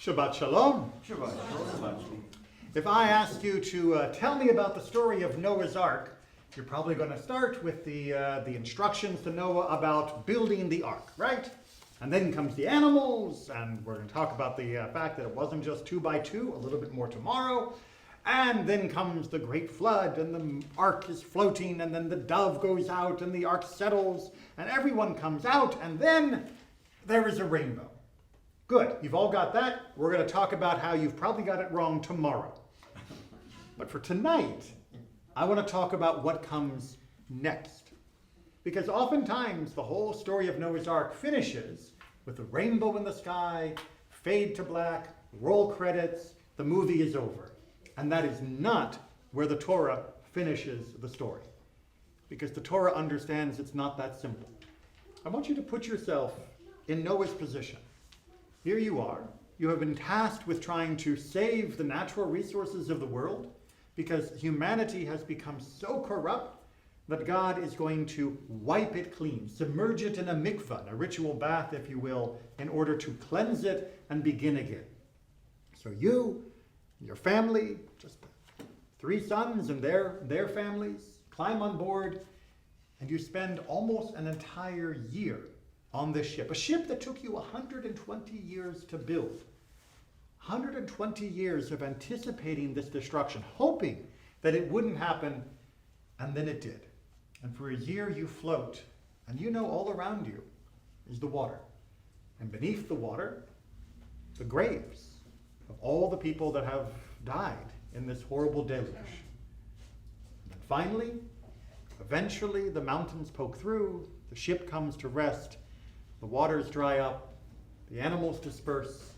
Shabbat Shalom. Shabbat Shalom. If I asked you to tell me about the story of Noah's Ark, you're probably going to start with the instructions to Noah about building the ark, right? And then comes the animals, and we're going to talk about the fact that it wasn't just 2 by 2, a little bit more tomorrow. And then comes the great flood, and the ark is floating, and then the dove goes out, and the ark settles, and everyone comes out, and then there is a rainbow. Good, you've all got that. We're going to talk about how you've probably got it wrong tomorrow. But for tonight, I want to talk about what comes next. Because oftentimes the whole story of Noah's Ark finishes with a rainbow in the sky, fade to black, roll credits, the movie is over. And that is not where the Torah finishes the story. Because the Torah understands it's not that simple. I want you to put yourself in Noah's position. Here you are. You have been tasked with trying to save the natural resources of the world because humanity has become so corrupt that God is going to wipe it clean, submerge it in a mikvah, a ritual bath, if you will, in order to cleanse it and begin again. So you, your family, just 3 sons and their families, climb on board, and you spend almost an entire year on this ship. A ship that took you 120 years to build. 120 years of anticipating this destruction, hoping that it wouldn't happen, and then it did. And for a year you float, and you know all around you is the water. And beneath the water, the graves of all the people that have died in this horrible deluge. And then finally, eventually, the mountains poke through, the ship comes to rest, the waters dry up, the animals disperse.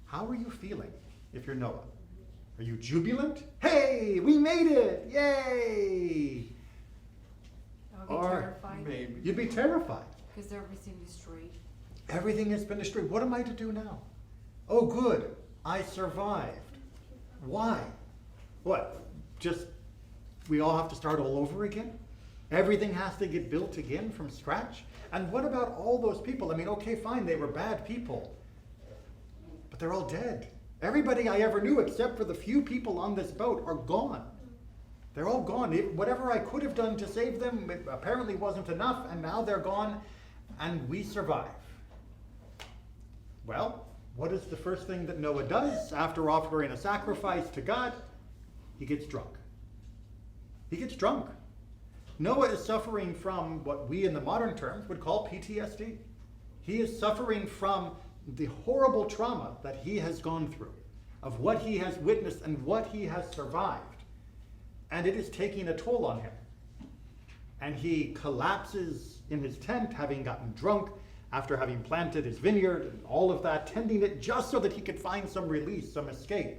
How are you feeling if you're Noah? Are you jubilant? Hey, we made it! Yay! I would be terrified. Maybe. You'd be terrified. Because everything is destroyed. Everything has been destroyed. What am I to do now? Oh, good. I survived. Why? What? Just, we all have to start all over again? Everything has to get built again from scratch? And what about all those people? I mean, okay, fine, they were bad people. But they're all dead. Everybody I ever knew, except for the few people on this boat, are gone. They're all gone. Whatever I could have done to save them, it apparently wasn't enough, and now they're gone, and we survive. Well, what is the first thing that Noah does after offering a sacrifice to God? He gets drunk. He gets drunk. Noah is suffering from what we in the modern terms would call PTSD. He is suffering from the horrible trauma that he has gone through, of what he has witnessed and what he has survived. And it is taking a toll on him. And he collapses in his tent, having gotten drunk, after having planted his vineyard and all of that, tending it just so that he could find some release, some escape.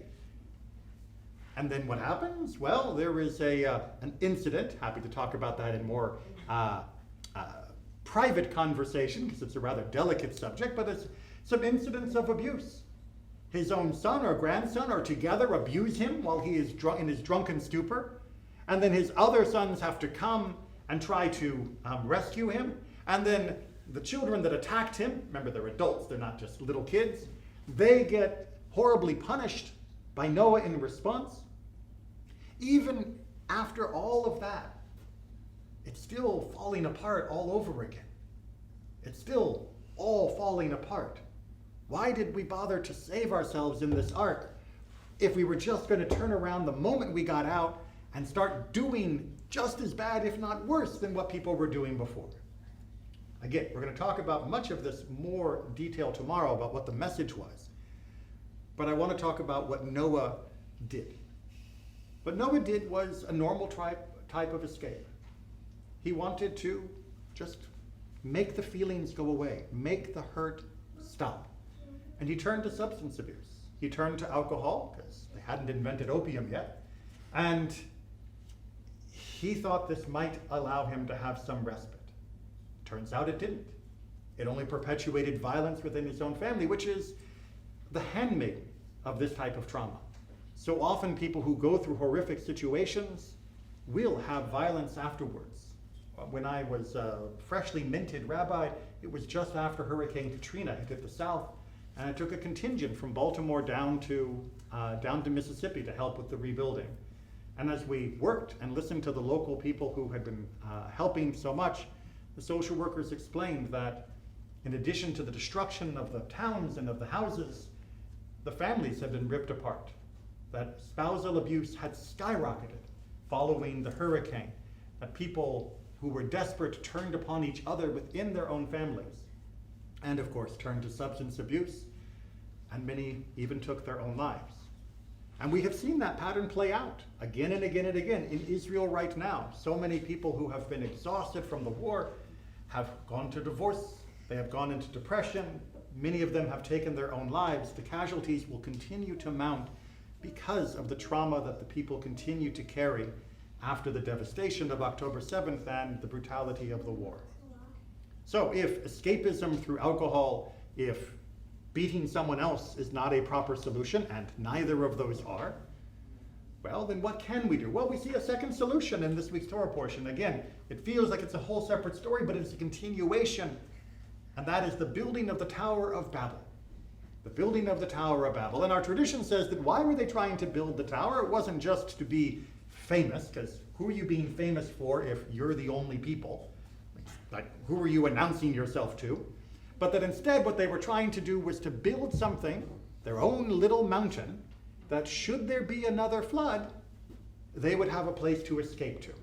And then what happens? Well, there is an incident. Happy to talk about that in more private conversation, because it's a rather delicate subject, but it's some incidents of abuse. His own son or grandson are together abuse him while he is in his drunken stupor. And then his other sons have to come and try to rescue him. And then the children that attacked him, remember they're adults, they're not just little kids, they get horribly punished by Noah in response. Even after all of that, it's still falling apart all over again. It's still all falling apart. Why did we bother to save ourselves in this ark if we were just going to turn around the moment we got out and start doing just as bad, if not worse, than what people were doing before? Again, we're going to talk about much of this more detail tomorrow about what the message was. But I want to talk about what Noah did. What Noah did was a normal type of escape. He wanted to just make the feelings go away, make the hurt stop. And he turned to substance abuse. He turned to alcohol, because they hadn't invented opium yet. And he thought this might allow him to have some respite. Turns out it didn't. It only perpetuated violence within his own family, which is the handmaiden of this type of trauma. So often people who go through horrific situations will have violence afterwards. When I was a freshly minted rabbi, it was just after Hurricane Katrina hit the South, And it took a contingent from Baltimore down to Mississippi to help with the rebuilding. And as we worked and listened to the local people who had been helping so much, the social workers explained that in addition to the destruction of the towns and of the houses, the families had been ripped apart. That spousal abuse had skyrocketed following the hurricane. That people who were desperate turned upon each other within their own families. And of course turned to substance abuse. And many even took their own lives. And we have seen that pattern play out again and again and again in Israel right now. So many people who have been exhausted from the war have gone to divorce. They have gone into depression. Many of them have taken their own lives. The casualties will continue to mount because of the trauma that the people continue to carry after the devastation of October 7th and the brutality of the war. So if escapism through alcohol, if beating someone else is not a proper solution, and neither of those are, well, then what can we do? Well, we see a second solution in this week's Torah portion. Again, it feels like it's a whole separate story, but it's a continuation, and that is the building of the Tower of Babel. The building of the Tower of Babel. And our tradition says that why were they trying to build the tower? It wasn't just to be famous, because who are you being famous for if you're the only people? Like, who are you announcing yourself to? But that instead what they were trying to do was to build something, their own little mountain, that should there be another flood, they would have a place to escape to.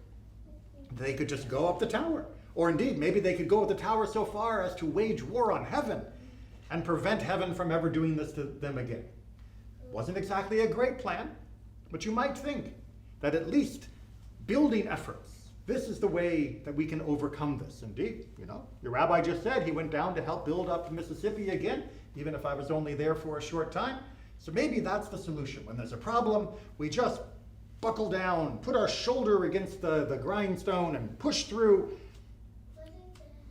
They could just go up the tower. Or indeed, maybe they could go up the tower so far as to wage war on heaven and prevent heaven from ever doing this to them again. Wasn't exactly a great plan, but you might think that at least building efforts, this is the way that we can overcome this. Indeed, your rabbi just said he went down to help build up Mississippi again, even if I was only there for a short time. So maybe that's the solution. When there's a problem, we just buckle down, put our shoulder against the grindstone and push through.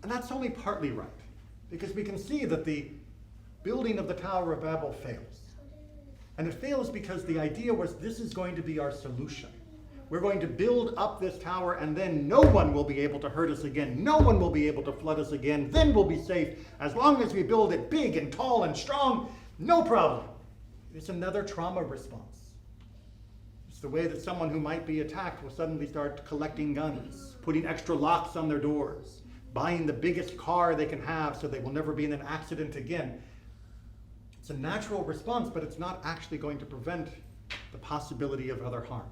And that's only partly right, because we can see that the building of the Tower of Babel fails. And it fails because the idea was this is going to be our solution. We're going to build up this tower, and then no one will be able to hurt us again. No one will be able to flood us again. Then we'll be safe. As long as we build it big and tall and strong, no problem. It's another trauma response. It's the way that someone who might be attacked will suddenly start collecting guns, putting extra locks on their doors, buying the biggest car they can have so they will never be in an accident again. It's a natural response, but it's not actually going to prevent the possibility of other harm.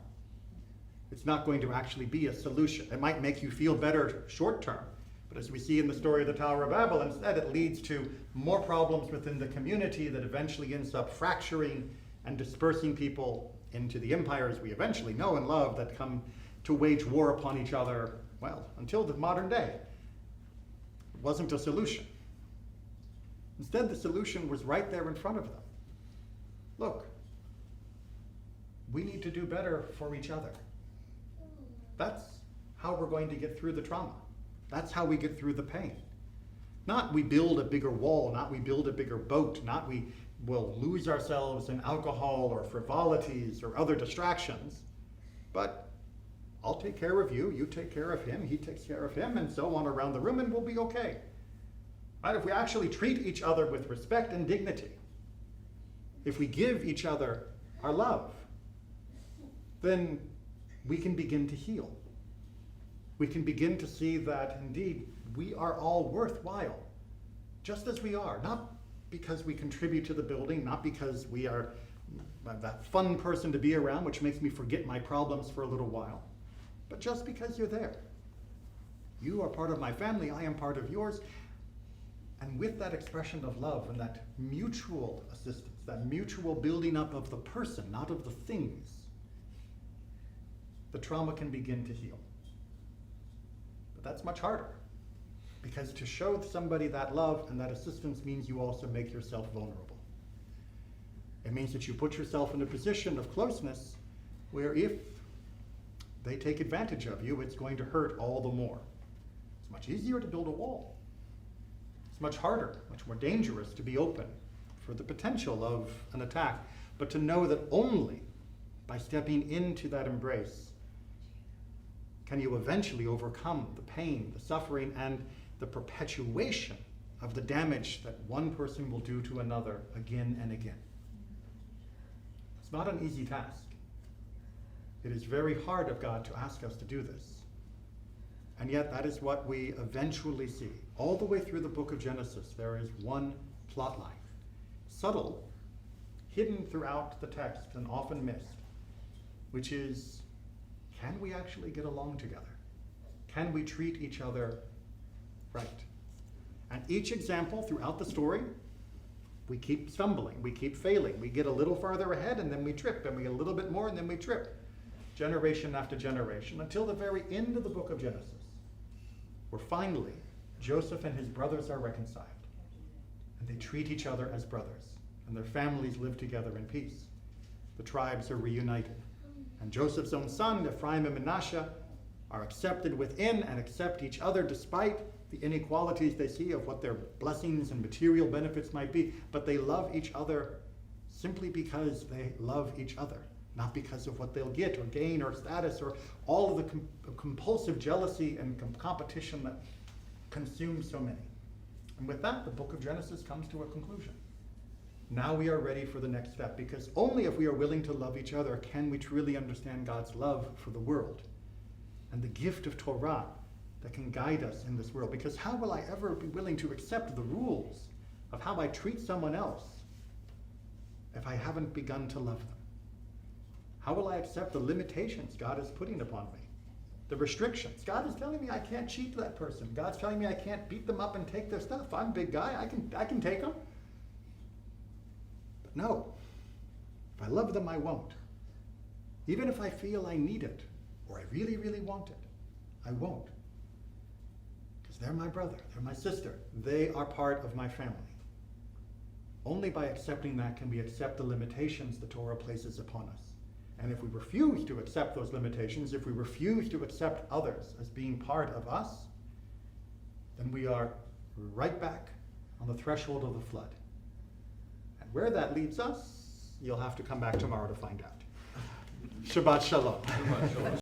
It's not going to actually be a solution. It might make you feel better short term, but as we see in the story of the Tower of Babel, instead it leads to more problems within the community that eventually ends up fracturing and dispersing people into the empires we eventually know and love that come to wage war upon each other, well, until the modern day. It wasn't a solution. Instead, the solution was right there in front of them. Look, we need to do better for each other. That's how we're going to get through the trauma. That's how we get through the pain. Not we build a bigger wall, not we build a bigger boat, not we will lose ourselves in alcohol or frivolities or other distractions, but I'll take care of you, you take care of him, he takes care of him, and so on around the room, and we'll be okay. Right? If we actually treat each other with respect and dignity, if we give each other our love, then we can begin to heal. We can begin to see that indeed we are all worthwhile, just as we are, not because we contribute to the building, not because we are that fun person to be around, which makes me forget my problems for a little while, but just because you're there. You are part of my family, I am part of yours. And with that expression of love and that mutual assistance, that mutual building up of the person, not of the things, the trauma can begin to heal. But that's much harder, because to show somebody that love and that assistance means you also make yourself vulnerable. It means that you put yourself in a position of closeness where if they take advantage of you, it's going to hurt all the more. It's much easier to build a wall. It's much harder, much more dangerous to be open for the potential of an attack. But to know that only by stepping into that embrace can you eventually overcome the pain, the suffering, and the perpetuation of the damage that one person will do to another again and again. It's not an easy task. It is very hard of God to ask us to do this. And yet that is what we eventually see. All the way through the book of Genesis, there is one plot line. Subtle, hidden throughout the text and often missed, which is, can we actually get along together? Can we treat each other right? And each example throughout the story, we keep stumbling, we keep failing. We get a little farther ahead and then we trip, and we get a little bit more and then we trip. Generation after generation, until the very end of the book of Genesis, where finally Joseph and his brothers are reconciled, and they treat each other as brothers, and their families live together in peace. The tribes are reunited, and Joseph's own son, Ephraim and Manasseh, are accepted within and accept each other despite the inequalities they see of what their blessings and material benefits might be, but they love each other simply because they love each other, not because of what they'll get or gain or status or all of the compulsive jealousy and competition that consumes so many. And with that, the book of Genesis comes to a conclusion. Now we are ready for the next step, because only if we are willing to love each other can we truly understand God's love for the world and the gift of Torah that can guide us in this world. Because how will I ever be willing to accept the rules of how I treat someone else if I haven't begun to love them? How will I accept the limitations God is putting upon me? The restrictions. God is telling me I can't cheat that person. God's telling me I can't beat them up and take their stuff. I'm a big guy. I can take them. But no, if I love them, I won't. Even if I feel I need it, or I really, really want it, I won't. Because they're my brother, they're my sister. They are part of my family. Only by accepting that can we accept the limitations the Torah places upon us. And if we refuse to accept those limitations, if we refuse to accept others as being part of us, then we are right back on the threshold of the flood. And where that leads us, you'll have to come back tomorrow to find out. Shabbat Shalom.